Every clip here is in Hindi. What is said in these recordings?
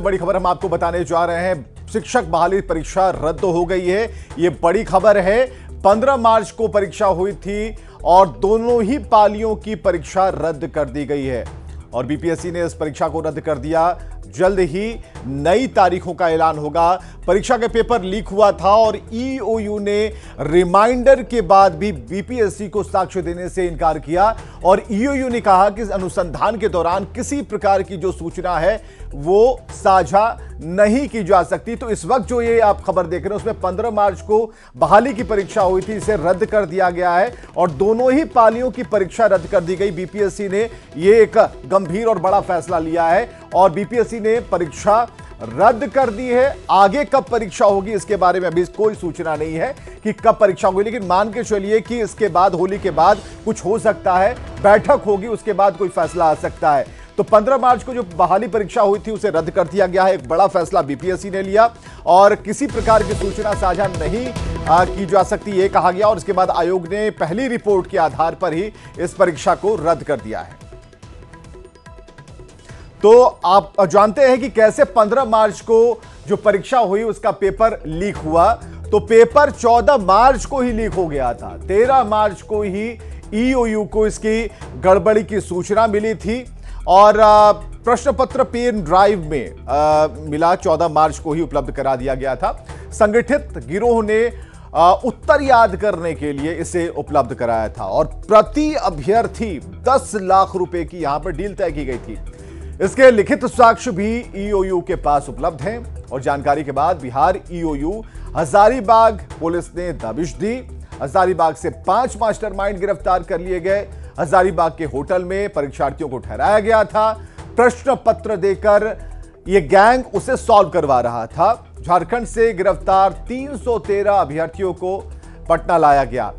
बड़ी खबर हम आपको बताने जा रहे हैं। शिक्षक बहाली परीक्षा रद्द हो गई है। ये बड़ी खबर है। 15 मार्च को परीक्षा हुई थी और दोनों ही पालियों की परीक्षा रद्द कर दी गई है और बीपीएससी ने इस परीक्षा को रद्द कर दिया। जल्द ही नई तारीखों का ऐलान होगा। परीक्षा के पेपर लीक हुआ था और ईओयू ने रिमाइंडर के बाद भी बीपीएससी को साक्ष्य देने से इनकार किया और ईओयू ने कहा कि अनुसंधान के दौरान किसी प्रकार की जो सूचना है वो साझा नहीं की जा सकती। तो इस वक्त जो ये आप खबर देख रहे हैं उसमें 15 मार्च को बहाली की परीक्षा हुई थी, इसे रद्द कर दिया गया है और दोनों ही पालियों की परीक्षा रद्द कर दी गई। बीपीएससी ने ये एक गंभीर और बड़ा फैसला लिया है और बीपीएससी ने परीक्षा रद्द कर दी है। आगे कब परीक्षा होगी इसके बारे में अभी कोई सूचना नहीं है कि कब परीक्षा होगी, लेकिन मान के चलिए कि इसके बाद होली के बाद कुछ हो सकता है, बैठक होगी, उसके बाद कोई फैसला आ सकता है। तो 15 मार्च को जो बहाली परीक्षा हुई थी उसे रद्द कर दिया गया है। एक बड़ा फैसला बीपीएससी ने लिया और किसी प्रकार की सूचना साझा नहीं की जा सकती, ये कहा गया और इसके बाद आयोग ने पहली रिपोर्ट के आधार पर ही इस परीक्षा को रद्द कर दिया है। तो आप जानते हैं कि कैसे 15 मार्च को जो परीक्षा हुई उसका पेपर लीक हुआ। तो पेपर 14 मार्च को ही लीक हो गया था। 13 मार्च को ही ईओयू को इसकी गड़बड़ी की सूचना मिली थी और प्रश्न पत्र पेन ड्राइव में मिला। 14 मार्च को ही उपलब्ध करा दिया गया था। संगठित गिरोह ने उत्तर याद करने के लिए इसे उपलब्ध कराया था और प्रति अभ्यर्थी 10 लाख रुपए की यहां पर डील तय की गई थी। इसके लिखित साक्ष्य भी ईओयू के पास उपलब्ध हैं और जानकारी के बाद बिहार ईओयू हजारीबाग पुलिस ने दबिश दी। हजारीबाग से 5 मास्टरमाइंड गिरफ्तार कर लिए गए। हजारीबाग के होटल में परीक्षार्थियों को ठहराया गया था। प्रश्न पत्र देकर यह गैंग उसे सॉल्व करवा रहा था। झारखंड से गिरफ्तार 313 अभ्यर्थियों को पटना लाया गया।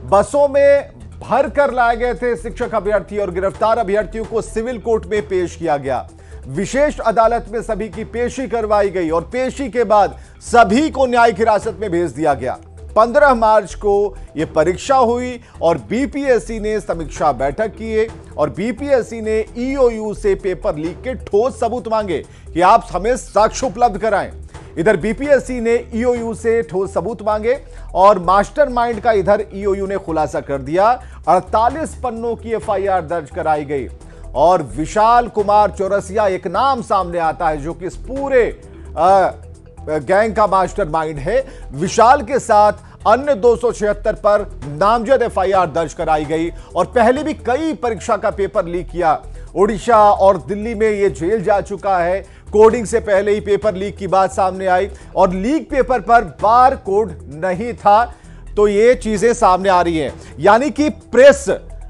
बसों में भर कर लाए गए थे शिक्षक अभ्यर्थी और गिरफ्तार अभ्यर्थियों को सिविल कोर्ट में पेश किया गया। विशेष अदालत में सभी की पेशी करवाई गई और पेशी के बाद सभी को न्यायिक हिरासत में भेज दिया गया। 15 मार्च को यह परीक्षा हुई और बीपीएससी ने समीक्षा बैठक की और बीपीएससी ने ईओयू से पेपर लीक के ठोस सबूत मांगे कि आप हमें साक्ष्य उपलब्ध कराएं। इधर बीपीएससी ने ईओयू से ठोस सबूत मांगे और मास्टरमाइंड का इधर ईओयू ने खुलासा कर दिया। 48 पन्नों की एफआईआर दर्ज कराई गई और विशाल कुमार चौरसिया एक नाम सामने आता है जो कि इस पूरे गैंग का मास्टरमाइंड है। विशाल के साथ अन्य 276 पर नामजद एफआईआर दर्ज कराई गई और पहले भी कई परीक्षा का पेपर लीक किया। ओडिशा और दिल्ली में यह जेल जा चुका है। कोडिंग से पहले ही पेपर लीक की बात सामने आई और लीक पेपर पर बार कोड नहीं था। तो ये चीजें सामने आ रही हैं, यानी कि प्रेस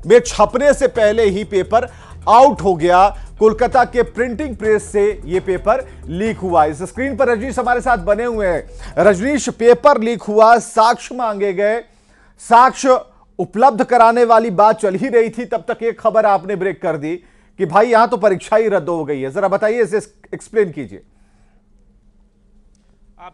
में छपने से पहले ही पेपर आउट हो गया। कोलकाता के प्रिंटिंग प्रेस से यह पेपर लीक हुआ। इस स्क्रीन पर रजनीश हमारे साथ बने हुए हैं। रजनीश, पेपर लीक हुआ, साक्ष्य मांगे गए, साक्ष्य उपलब्ध कराने वाली बात चल ही रही थी, तब तक एक खबर आपने ब्रेक कर दी कि भाई यहां तो परीक्षा ही रद्द हो गई है। जरा बताइए, इसे एक्सप्लेन कीजिए।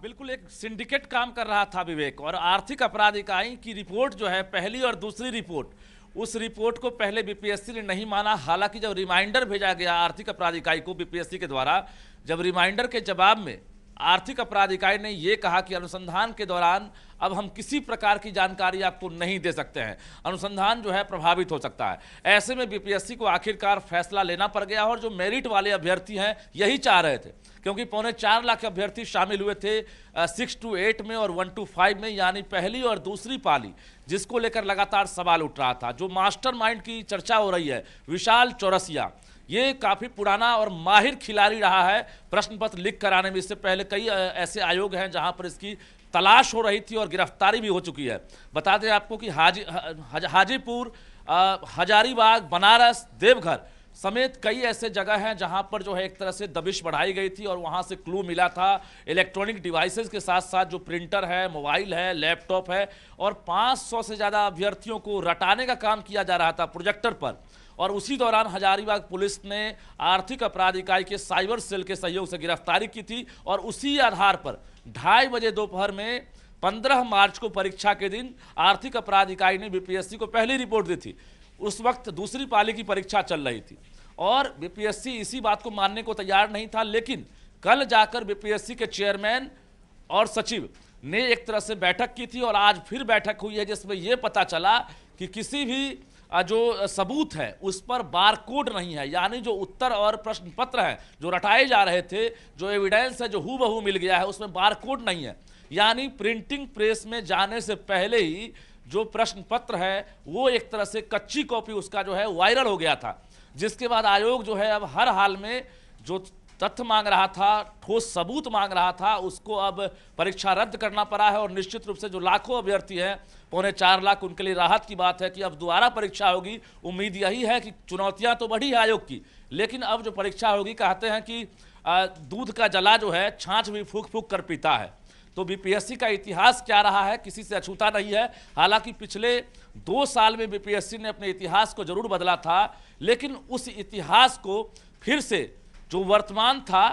बिल्कुल एक सिंडिकेट काम कर रहा था विवेक, और आर्थिक अपराध इकाई की रिपोर्ट जो है, पहली और दूसरी रिपोर्ट, उस रिपोर्ट को पहले बीपीएससी ने नहीं माना। हालांकि जब रिमाइंडर भेजा गया आर्थिक अपराध इकाई को बीपीएससी के द्वारा, जब रिमाइंडर के जवाब में आर्थिक अपराध इकाई ने यह कहा कि अनुसंधान के दौरान अब हम किसी प्रकार की जानकारी आपको नहीं दे सकते हैं, अनुसंधान जो है प्रभावित हो सकता है। ऐसे में बीपीएससी को आखिरकार फैसला लेना पड़ गया और जो मेरिट वाले अभ्यर्थी हैं यही चाह रहे थे, क्योंकि 4.25 लाख अभ्यर्थी शामिल हुए थे 6 to 8 में और 1 to 5 में, यानी पहली और दूसरी पाली, जिसको लेकर लगातार सवाल उठ रहा था। जो मास्टरमाइंड की चर्चा हो रही है, विशाल चौरसिया, ये काफी पुराना और माहिर खिलाड़ी रहा है प्रश्न पत्र लीक कराने में। इससे पहले कई ऐसे आयोग हैं जहां पर इसकी तलाश हो रही थी और गिरफ्तारी भी हो चुकी है। बता दें आपको कि हाजीपुर, हजारीबाग, बनारस, देवघर समेत कई ऐसे जगह हैं जहां पर जो है एक तरह से दबिश बढ़ाई गई थी और वहां से क्लू मिला था। इलेक्ट्रॉनिक डिवाइसेस के साथ साथ जो प्रिंटर है, मोबाइल है, लैपटॉप है, और 500 से ज़्यादा अभ्यर्थियों को रटाने का काम किया जा रहा था प्रोजेक्टर पर। और उसी दौरान हजारीबाग पुलिस ने आर्थिक अपराध इकाई के साइबर सेल के सहयोग से गिरफ्तारी की थी और उसी आधार पर 2:30 बजे दोपहर में 15 मार्च को परीक्षा के दिन आर्थिक अपराध इकाई ने बीपीएससी को पहली रिपोर्ट दी थी। उस वक्त दूसरी पाली की परीक्षा चल रही थी और बीपीएससी इसी बात को मानने को तैयार नहीं था, लेकिन कल जाकर बीपीएससी के चेयरमैन और सचिव ने एक तरह से बैठक की थी और आज फिर बैठक हुई है जिसमें यह पता चला कि किसी भी जो सबूत है उस पर बारकोड नहीं है, यानी जो उत्तर और प्रश्न पत्र हैं जो रटाए जा रहे थे, जो एविडेंस है जो हूबहू मिल गया है, उसमें बारकोड नहीं है। यानी प्रिंटिंग प्रेस में जाने से पहले ही जो प्रश्न पत्र है वो एक तरह से कच्ची कॉपी उसका जो है वायरल हो गया था, जिसके बाद आयोग जो है अब हर हाल में जो तथ्य मांग रहा था, ठोस सबूत मांग रहा था, उसको अब परीक्षा रद्द करना पड़ा है। और निश्चित रूप से जो लाखों अभ्यर्थी हैं, 4.25 लाख, उनके लिए राहत की बात है कि अब दोबारा परीक्षा होगी। उम्मीद यही है कि चुनौतियां तो बढ़ी है आयोग की, लेकिन अब जो परीक्षा होगी, कहते हैं कि दूध का जला जो है छाछ भी फूक फूक कर पीता है। तो बीपीएससी का इतिहास क्या रहा है किसी से अछूता नहीं है। हालांकि पिछले 2 साल में बीपीएससी ने अपने इतिहास को जरूर बदला था, लेकिन उस इतिहास को फिर से जो वर्तमान था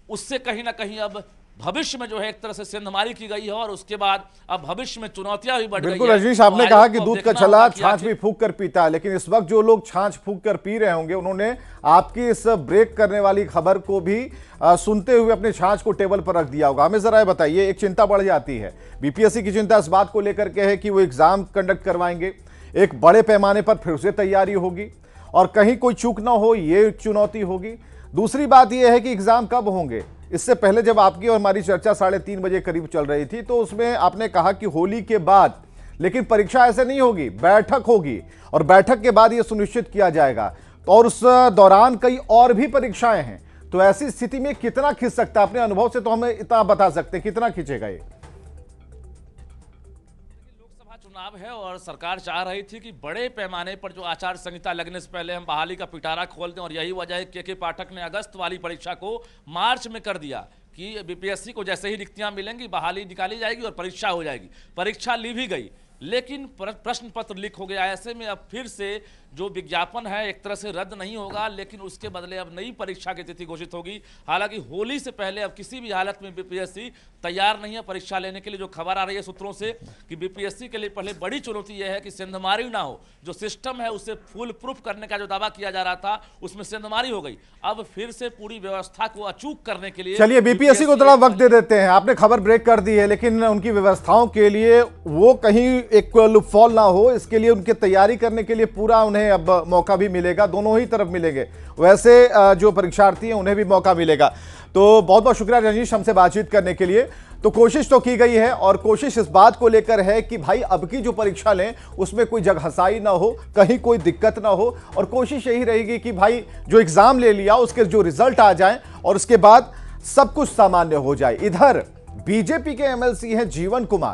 उससे कहीं ना कहीं अब भविष्य में जो है एक तरह से सेंधमारी की गई है और उसके बाद अब भविष्य में चुनौतियां भी बढ़ गई है। बिल्कुल रजनीश, आपने कहा कि दूध का चला छाछ भी फूंक कर पीता है, लेकिन इस वक्त जो लोग छाछ फूंक कर पी रहे होंगे उन्होंने आपकी इस ब्रेक करने वाली खबर को भी सुनते हुए अपने छाछ को टेबल पर रख दिया होगा। हमें जरा ये बताइए, एक चिंता बढ़ जाती है, बीपीएससी की चिंता इस बात को लेकर के है कि वो एग्जाम कंडक्ट करवाएंगे, एक बड़े पैमाने पर फिर से तैयारी होगी और कहीं कोई चूक ना हो, ये चुनौती होगी। दूसरी बात यह है कि एग्जाम कब होंगे। इससे पहले जब आपकी और हमारी चर्चा 3:30 बजे करीब चल रही थी तो उसमें आपने कहा कि होली के बाद, लेकिन परीक्षा ऐसे नहीं होगी, बैठक होगी और बैठक के बाद यह सुनिश्चित किया जाएगा और उस दौरान कई और भी परीक्षाएं हैं। तो ऐसी स्थिति में कितना खिंच सकता है? अपने अनुभव से तो हमें इतना बता सकते हैं, कितना खिंचेगा ये? चुनाव है और सरकार चाह रही थी कि बड़े पैमाने पर जो आचार संहिता लगने से पहले हम बहाली का पिटारा खोल दें, और यही वजह है के पाठक ने अगस्त वाली परीक्षा को मार्च में कर दिया कि बीपीएससी को जैसे ही रिक्तियां मिलेंगी बहाली निकाली जाएगी और परीक्षा हो जाएगी। परीक्षा ली भी गई, लेकिन प्रश्न पत्र लीक हो गया। ऐसे में अब फिर से जो विज्ञापन है एक तरह से रद्द नहीं होगा, लेकिन उसके बदले अब नई परीक्षा की तिथि घोषित होगी। हालांकि होली से पहले अब किसी भी हालत में बीपीएससी तैयार नहीं है परीक्षा लेने के लिए। जो खबर आ रही है सूत्रों से कि बीपीएससी के लिए पहले बड़ी चुनौती यह है कि सेंधमारी ना हो, जो सिस्टम है उसे फुल प्रूफ करने का जो दावा किया जा रहा था उसमें सेंधमारी हो गई। अब फिर से पूरी व्यवस्था को अचूक करने के लिए चलिए बीपीएससी को थोड़ा वक्त दे देते हैं। आपने खबर ब्रेक कर दी है, लेकिन उनकी व्यवस्थाओं के लिए वो कहीं एक लूपहॉल ना हो, इसके लिए उनकी तैयारी करने के लिए पूरा उन्हें अब मौका भी मिलेगा, दोनों ही तरफ मिलेंगे। वैसे जो परीक्षार्थी हैं उन्हें भी मौका मिलेगा। तो बहुत बहुत शुक्रिया रजनीश हमसे बातचीत करने के लिए। तो कोशिश तो की गई है और कोशिश इस बात को लेकर है कि भाई अब की जो परीक्षा लें उसमें कोई जगहसाई ना हो, कहीं कोई दिक्कत ना हो, और कोशिश यही रहेगी कि भाई जो एग्जाम ले लिया उसके जो रिजल्ट आ जाए और उसके बाद सब कुछ सामान्य हो जाए। इधर बीजेपी के एमएलसी हैं जीवन कुमार।